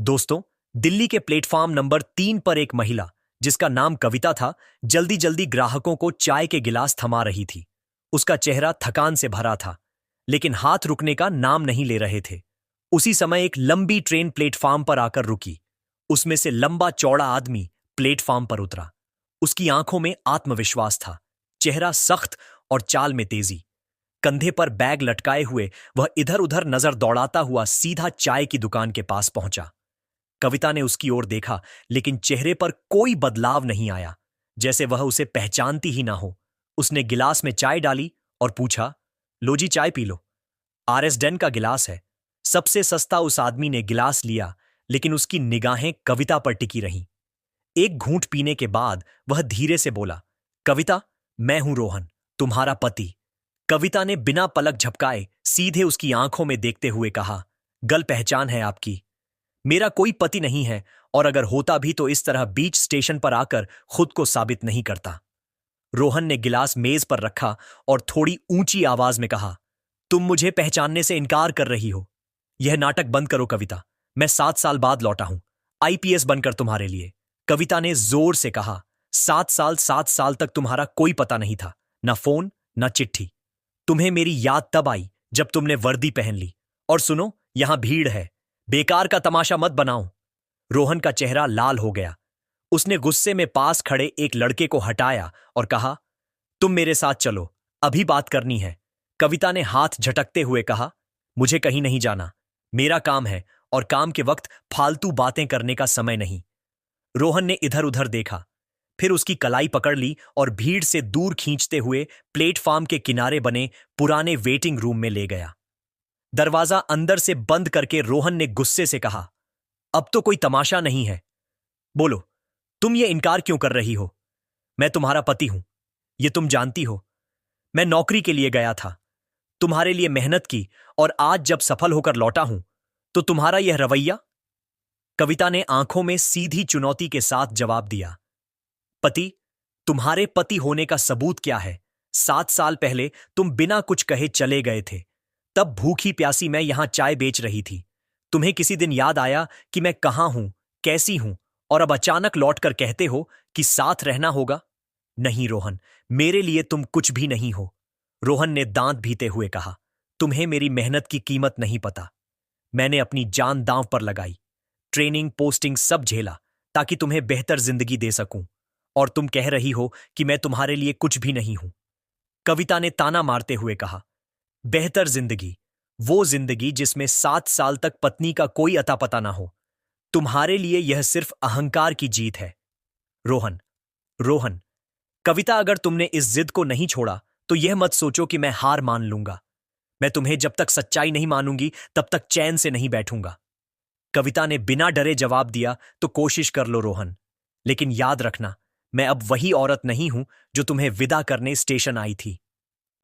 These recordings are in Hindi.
दोस्तों, दिल्ली के प्लेटफॉर्म नंबर 3 पर एक महिला, जिसका नाम कविता था, जल्दी जल्दी ग्राहकों को चाय के गिलास थमा रही थी। उसका चेहरा थकान से भरा था, लेकिन हाथ रुकने का नाम नहीं ले रहे थे। उसी समय एक लंबी ट्रेन प्लेटफॉर्म पर आकर रुकी। उसमें से लंबा चौड़ा आदमी प्लेटफॉर्म पर उतरा। उसकी आंखों में आत्मविश्वास था, चेहरा सख्त और चाल में तेजी। कंधे पर बैग लटकाए हुए वह इधर उधर नजर दौड़ाता हुआ सीधा चाय की दुकान के पास पहुंचा। कविता ने उसकी ओर देखा, लेकिन चेहरे पर कोई बदलाव नहीं आया, जैसे वह उसे पहचानती ही ना हो। उसने गिलास में चाय डाली और पूछा, लो जी, चाय पी लो। आरएस डेन का गिलास है। सबसे सस्ता उस आदमी ने गिलास लिया, लेकिन उसकी निगाहें कविता पर टिकी रहीं। एक घूंट पीने के बाद वह धीरे से बोला, कविता, मैं हूं रोहन, तुम्हारा पति। कविता ने बिना पलक झपकाए सीधे उसकी आंखों में देखते हुए कहा, गल पहचान है आपकी। मेरा कोई पति नहीं है, और अगर होता भी तो इस तरह बीच स्टेशन पर आकर खुद को साबित नहीं करता। रोहन ने गिलास मेज पर रखा और थोड़ी ऊंची आवाज में कहा, तुम मुझे पहचानने से इनकार कर रही हो। यह नाटक बंद करो कविता। मैं 7 साल बाद लौटा हूं, आईपीएस बनकर तुम्हारे लिए। कविता ने जोर से कहा, 7 साल तक तुम्हारा कोई पता नहीं था, ना फोन ना चिट्ठी। तुम्हें मेरी याद तब आई जब तुमने वर्दी पहन ली। और सुनो, यहां भीड़ है, बेकार का तमाशा मत बनाओ। रोहन का चेहरा लाल हो गया। उसने गुस्से में पास खड़े एक लड़के को हटाया और कहा, तुम मेरे साथ चलो, अभी बात करनी है। कविता ने हाथ झटकते हुए कहा, मुझे कहीं नहीं जाना, मेरा काम है, और काम के वक्त फालतू बातें करने का समय नहीं। रोहन ने इधर उधर देखा, फिर उसकी कलाई पकड़ ली और भीड़ से दूर खींचते हुए प्लेटफॉर्म के किनारे बने पुराने वेटिंग रूम में ले गया। दरवाजा अंदर से बंद करके रोहन ने गुस्से से कहा, अब तो कोई तमाशा नहीं है। बोलो, तुम ये इनकार क्यों कर रही हो? मैं तुम्हारा पति हूं, ये तुम जानती हो। मैं नौकरी के लिए गया था, तुम्हारे लिए मेहनत की, और आज जब सफल होकर लौटा हूं, तो तुम्हारा यह रवैया? कविता ने आंखों में सीधी चुनौती के साथ जवाब दिया, पति, तुम्हारे पति होने का सबूत क्या है? 7 साल पहले तुम बिना कुछ कहे चले गए थे। तब भूखी प्यासी मैं यहां चाय बेच रही थी। तुम्हें किसी दिन याद आया कि मैं कहां हूं, कैसी हूं, और अब अचानक लौटकर कहते हो कि साथ रहना होगा? नहीं रोहन, मेरे लिए तुम कुछ भी नहीं हो। रोहन ने दांत भीते हुए कहा, तुम्हें मेरी मेहनत की कीमत नहीं पता। मैंने अपनी जान दांव पर लगाई, ट्रेनिंग, पोस्टिंग सब झेला, ताकि तुम्हें बेहतर जिंदगी दे सकूं, और तुम कह रही हो कि मैं तुम्हारे लिए कुछ भी नहीं हूं। कविता ने ताना मारते हुए कहा, बेहतर जिंदगी, वो जिंदगी जिसमें 7 साल तक पत्नी का कोई अता पता ना हो। तुम्हारे लिए यह सिर्फ अहंकार की जीत है। रोहन, रोहन, कविता, अगर तुमने इस जिद को नहीं छोड़ा तो यह मत सोचो कि मैं हार मान लूंगा। मैं तुम्हें जब तक सच्चाई नहीं मानूंगी तब तक चैन से नहीं बैठूंगा। कविता ने बिना डरे जवाब दिया, तो कोशिश कर लो रोहन, लेकिन याद रखना, मैं अब वही औरत नहीं हूं जो तुम्हें विदा करने स्टेशन आई थी।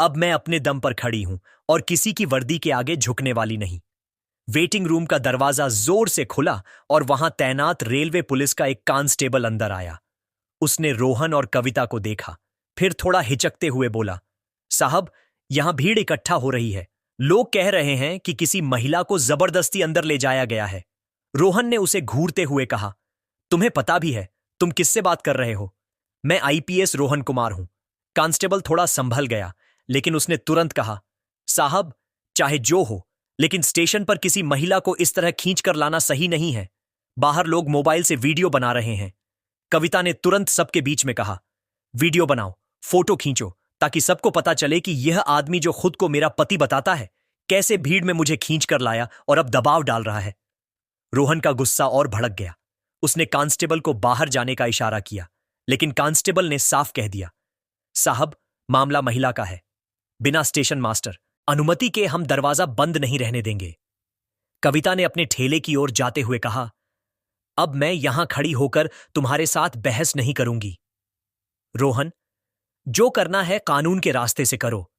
अब मैं अपने दम पर खड़ी हूं और किसी की वर्दी के आगे झुकने वाली नहीं। वेटिंग रूम का दरवाजा जोर से खुला और वहां तैनात रेलवे पुलिस का एक कांस्टेबल अंदर आया। उसने रोहन और कविता को देखा, फिर थोड़ा हिचकते हुए बोला, साहब, यहां भीड़ इकट्ठा हो रही है। लोग कह रहे हैं कि किसी महिला को जबरदस्ती अंदर ले जाया गया है। रोहन ने उसे घूरते हुए कहा, तुम्हें पता भी है तुम किससे बात कर रहे हो? मैं आईपीएस रोहन कुमार हूं। कांस्टेबल थोड़ा संभल गया, लेकिन उसने तुरंत कहा, साहब, चाहे जो हो, लेकिन स्टेशन पर किसी महिला को इस तरह खींच कर लाना सही नहीं है। बाहर लोग मोबाइल से वीडियो बना रहे हैं। कविता ने तुरंत सबके बीच में कहा, वीडियो बनाओ, फोटो खींचो, ताकि सबको पता चले कि यह आदमी जो खुद को मेरा पति बताता है, कैसे भीड़ में मुझे खींच कर लाया और अब दबाव डाल रहा है। रोहन का गुस्सा और भड़क गया। उसने कांस्टेबल को बाहर जाने का इशारा किया, लेकिन कांस्टेबल ने साफ कह दिया, साहब, मामला महिला का है। बिना स्टेशन मास्टर अनुमति के हम दरवाजा बंद नहीं रहने देंगे। कविता ने अपने ठेले की ओर जाते हुए कहा, अब मैं यहां खड़ी होकर तुम्हारे साथ बहस नहीं करूंगी। रोहन, जो करना है कानून के रास्ते से करो,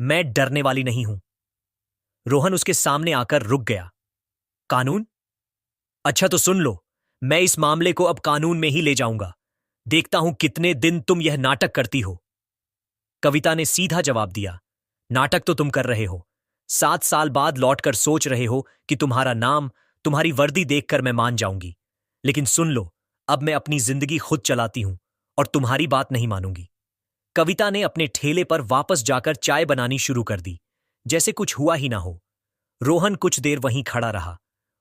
मैं डरने वाली नहीं हूं। रोहन उसके सामने आकर रुक गया। कानून? अच्छा तो सुन लो, मैं इस मामले को अब कानून में ही ले जाऊंगा। देखता हूं कितने दिन तुम यह नाटक करती हो। कविता ने सीधा जवाब दिया, नाटक तो तुम कर रहे हो। 7 साल बाद लौटकर सोच रहे हो कि तुम्हारा नाम, तुम्हारी वर्दी देखकर मैं मान जाऊंगी, लेकिन सुन लो, अब मैं अपनी जिंदगी खुद चलाती हूं और तुम्हारी बात नहीं मानूंगी। कविता ने अपने ठेले पर वापस जाकर चाय बनानी शुरू कर दी, जैसे कुछ हुआ ही ना हो। रोहन कुछ देर वहीं खड़ा रहा।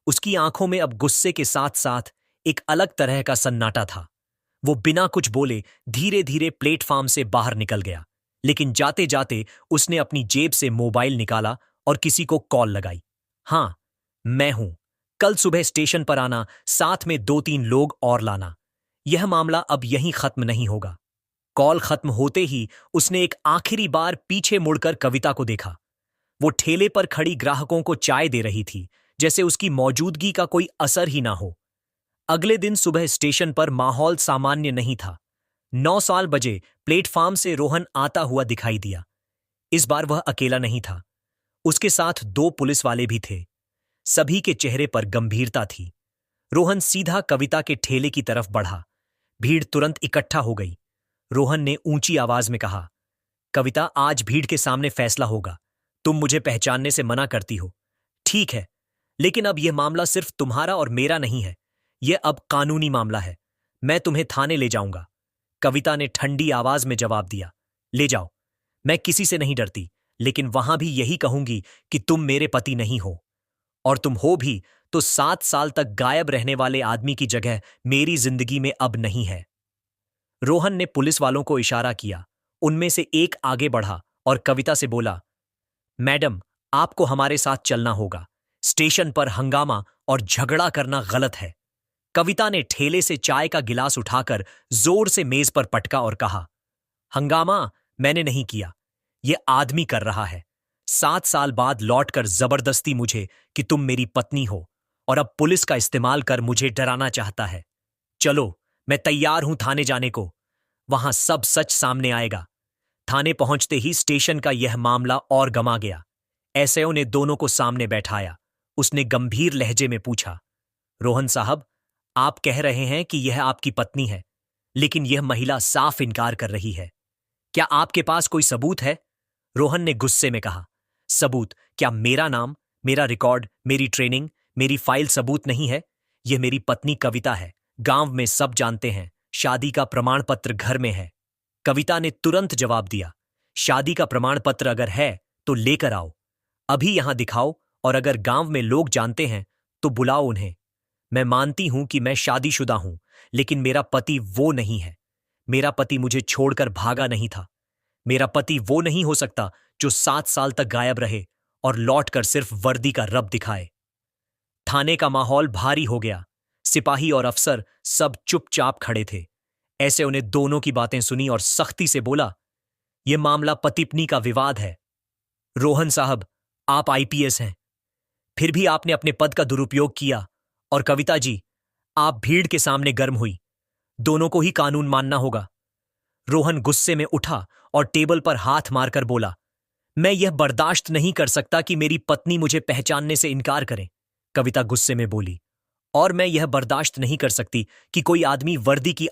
उसकी आंखों में अब गुस्से के साथ साथ एक अलग तरह का सन्नाटा था। वो बिना कुछ बोले धीरे धीरे प्लेटफॉर्म से बाहर निकल गया, लेकिन जाते जाते उसने अपनी जेब से मोबाइल निकाला और किसी को कॉल लगाई। हाँ, मैं हूं। कल सुबह स्टेशन पर आना, साथ में 2-3 लोग और लाना। यह मामला अब यहीं खत्म नहीं होगा। कॉल खत्म होते ही उसने एक आखिरी बार पीछे मुड़कर कविता को देखा। वो ठेले पर खड़ी ग्राहकों को चाय दे रही थी, जैसे उसकी मौजूदगी का कोई असर ही ना हो। अगले दिन सुबह स्टेशन पर माहौल सामान्य नहीं था। 9 बजे प्लेटफॉर्म से रोहन आता हुआ दिखाई दिया। इस बार वह अकेला नहीं था। उसके साथ 2 पुलिस वाले भी थे। सभी के चेहरे पर गंभीरता थी। रोहन सीधा कविता के ठेले की तरफ बढ़ा। भीड़ तुरंत इकट्ठा हो गई। रोहन ने ऊंची आवाज में कहा, कविता, आज भीड़ के सामने फैसला होगा। तुम मुझे पहचानने से मना करती हो, ठीक है, लेकिन अब यह मामला सिर्फ तुम्हारा और मेरा नहीं है। यह अब कानूनी मामला है। मैं तुम्हें थाने ले जाऊंगा। कविता ने ठंडी आवाज में जवाब दिया, ले जाओ। मैं किसी से नहीं डरती, लेकिन वहां भी यही कहूंगी कि तुम मेरे पति नहीं हो, और तुम हो भी तो 7 साल तक गायब रहने वाले आदमी की जगह मेरी जिंदगी में अब नहीं है। रोहन ने पुलिस वालों को इशारा किया। उनमें से एक आगे बढ़ा और कविता से बोला, मैडम, आपको हमारे साथ चलना होगा। स्टेशन पर हंगामा और झगड़ा करना गलत है। कविता ने ठेले से चाय का गिलास उठाकर जोर से मेज पर पटका और कहा, हंगामा मैंने नहीं किया, ये आदमी कर रहा है। 7 साल बाद लौटकर जबरदस्ती मुझे कि तुम मेरी पत्नी हो, और अब पुलिस का इस्तेमाल कर मुझे डराना चाहता है। चलो, मैं तैयार हूं थाने जाने को। वहां सब सच सामने आएगा। थाने पहुंचते ही स्टेशन का यह मामला और गमा गया। एसएओ ने दोनों को सामने बैठाया। उसने गंभीर लहजे में पूछा, रोहन साहब, आप कह रहे हैं कि यह आपकी पत्नी है, लेकिन यह महिला साफ इनकार कर रही है। क्या आपके पास कोई सबूत है? रोहन ने गुस्से में कहा, सबूत? क्या मेरा नाम, मेरा रिकॉर्ड, मेरी ट्रेनिंग, मेरी फाइल सबूत नहीं है? यह मेरी पत्नी कविता है। गांव में सब जानते हैं। शादी का प्रमाण पत्र घर में है। कविता ने तुरंत जवाब दिया, शादी का प्रमाण पत्र अगर है तो लेकर आओ, अभी यहां दिखाओ, और अगर गांव में लोग जानते हैं तो बुलाओ उन्हें। मैं मानती हूं कि मैं शादीशुदा हूं, लेकिन मेरा पति वो नहीं है। मेरा पति मुझे छोड़कर भागा नहीं था। मेरा पति वो नहीं हो सकता जो 7 साल तक गायब रहे और लौटकर सिर्फ वर्दी का रब दिखाए। थाने का माहौल भारी हो गया। सिपाही और अफसर सब चुपचाप खड़े थे। ऐसे उन्हें दोनों की बातें सुनी और सख्ती से बोला, यह मामला पति पत्नी का विवाद है। रोहन साहब, आप आईपीएस हैं, फिर भी आपने अपने पद का दुरुपयोग किया, और कविता जी, आप भीड़ के सामने गर्म हुई। दोनों को ही कानून मानना होगा। रोहन गुस्से में उठा और टेबल पर हाथ मारकर बोला, मैं यह बर्दाश्त नहीं कर सकता कि मेरी पत्नी मुझे पहचानने से इनकार करे। कविता गुस्से में बोली, और मैं यह बर्दाश्त नहीं कर सकती कि कोई आदमी वर्दी की